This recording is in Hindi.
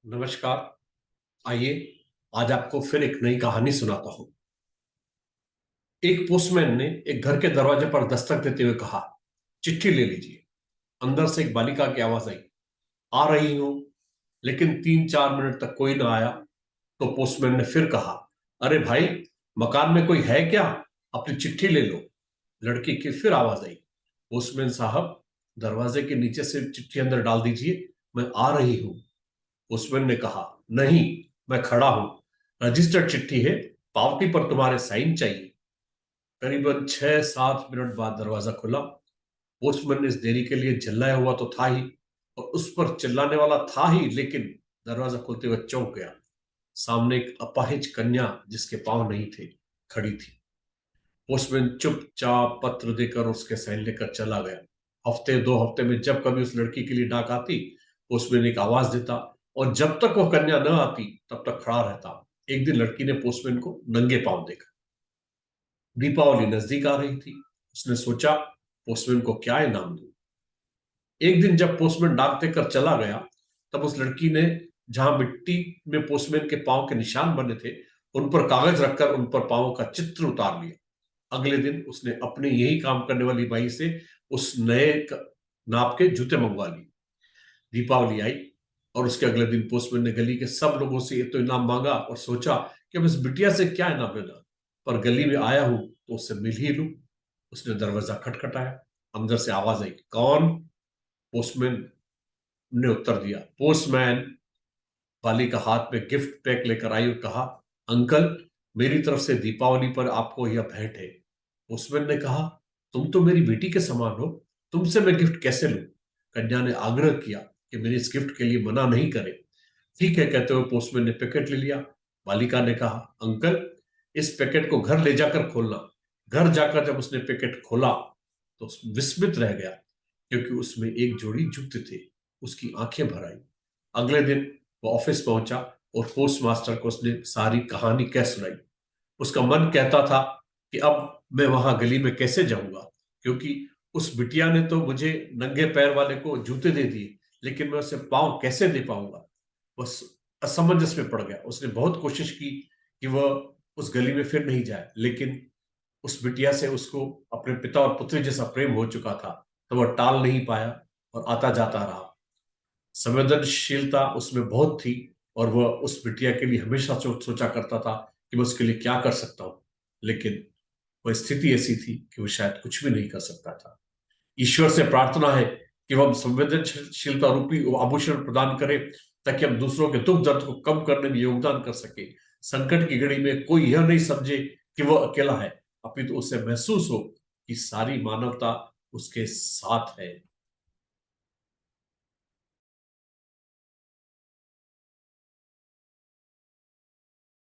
नमस्कार। आइए आज आपको फिर एक नई कहानी सुनाता हूं। एक पोस्टमैन ने एक घर के दरवाजे पर दस्तक देते हुए कहा, चिट्ठी ले लीजिए। अंदर से एक बालिका की आवाज आई, आ रही हूं। लेकिन 3-4 मिनट तक कोई ना आया तो पोस्टमैन ने फिर कहा, अरे भाई, मकान में कोई है क्या? अपनी चिट्ठी ले लो। लड़की की फिर आवाज आई, पोस्टमैन साहब, दरवाजे के नीचे से चिट्ठी अंदर डाल दीजिए, मैं आ रही हूं। पोस्टमैन ने कहा, नहीं, मैं खड़ा हूं। रजिस्टर्ड चिट्ठी है, पावती पर तुम्हारे साइन चाहिए। करीबन 6-7 मिनट बाद दरवाजा खुला। पोस्टमैन इस देरी के लिए चिल्लाया हुआ तो था ही, और उस पर चिल्लाने वाला था ही, लेकिन दरवाजा खुलते हुए चौंक गया। सामने एक अपाहिज कन्या, जिसके पांव नहीं थे, खड़ी थी। पोस्टमैन चुपचाप पत्र देकर उसके साइन लेकर चला गया। हफ्ते 2 हफ्ते में जब कभी उस लड़की के लिए डाक आती, पोस्टमैन एक आवाज देता, और जब तक वो कन्या न आती तब तक खड़ा रहता। एक दिन लड़की ने पोस्टमैन को नंगे पांव देखा। दीपावली नजदीक आ रही थी। उसने सोचा, पोस्टमैन को क्या इनाम दूं। एक दिन जब पोस्टमैन डाक देकर चला गया, तब उस लड़की ने जहां मिट्टी में पोस्टमैन के पांव के निशान बने थे, उन पर कागज रखकर उन पर पांवों का चित्र उतार लिया। अगले दिन उसने अपने यही काम करने वाली बाई से उस नए नाप के जूते मंगवा लिए। दीपावली आई और उसके अगले दिन पोस्टमैन ने गली के सब लोगों से ये तो इनाम मांगा, और सोचा कि अब इस बिटिया से क्या इनाम लेना। पर गली में आया हूं तो उससे मिल ही लूं। उसने दरवाजा खटखटाया। अंदर से आवाज आई, कौन? पोस्टमैन ने उत्तर दिया, पोस्टमैन। बालिका हाथ में गिफ्ट पैक लेकर आई और कहा, अंकल, मेरी तरफ से दीपावली पर आपको यह भेंट है। पोस्टमैन ने कहा, तुम तो मेरी बेटी के समान हो, तुमसे मैं गिफ्ट कैसे लूं? कन्या ने आग्रह किया कि मेरे इस गिफ्ट के लिए मना नहीं करे। ठीक है, कहते हुए पोस्टमैन ने पैकेट ले लिया। बालिका ने कहा, अंकल, इस पैकेट को घर ले जाकर खोलना। घर जाकर जब उसने पैकेट खोला तो विस्मित रह गया, क्योंकि उसमें एक जोड़ी जूते थे। उसकी आंखें भर आई। अगले दिन वो ऑफिस पहुंचा और पोस्ट मास्टर को उसने सारी कहानी कह सुनाई। उसका मन कहता था कि अब मैं वहां गली में कैसे जाऊंगा, क्योंकि उस बिटिया ने तो मुझे नंगे पैर वाले को जूते दे दिए, लेकिन मैं उसे पांव कैसे दे पाऊंगा। बस असमंजस में पड़ गया। उसने बहुत कोशिश की कि वह उस गली में फिर नहीं जाए, लेकिन उस बिटिया से उसको अपने पिता और पुत्री जैसा प्रेम हो चुका था, तो वह टाल नहीं पाया और आता जाता रहा। संवेदनशीलता उसमें बहुत थी, और वह उस बिटिया के लिए हमेशा सोचा करता था कि मैं उसके लिए क्या कर सकता हूं। लेकिन वह स्थिति ऐसी थी कि वह शायद कुछ भी नहीं कर सकता था। ईश्वर से प्रार्थना है कि वह हम संवेदनशीलता रूपी वो आभूषण प्रदान करे, ताकि हम दूसरों के दुख दर्द को कम करने में योगदान कर सके। संकट की घड़ी में कोई यह नहीं समझे कि वह अकेला है, अपितु उसे महसूस हो कि सारी मानवता उसके साथ है।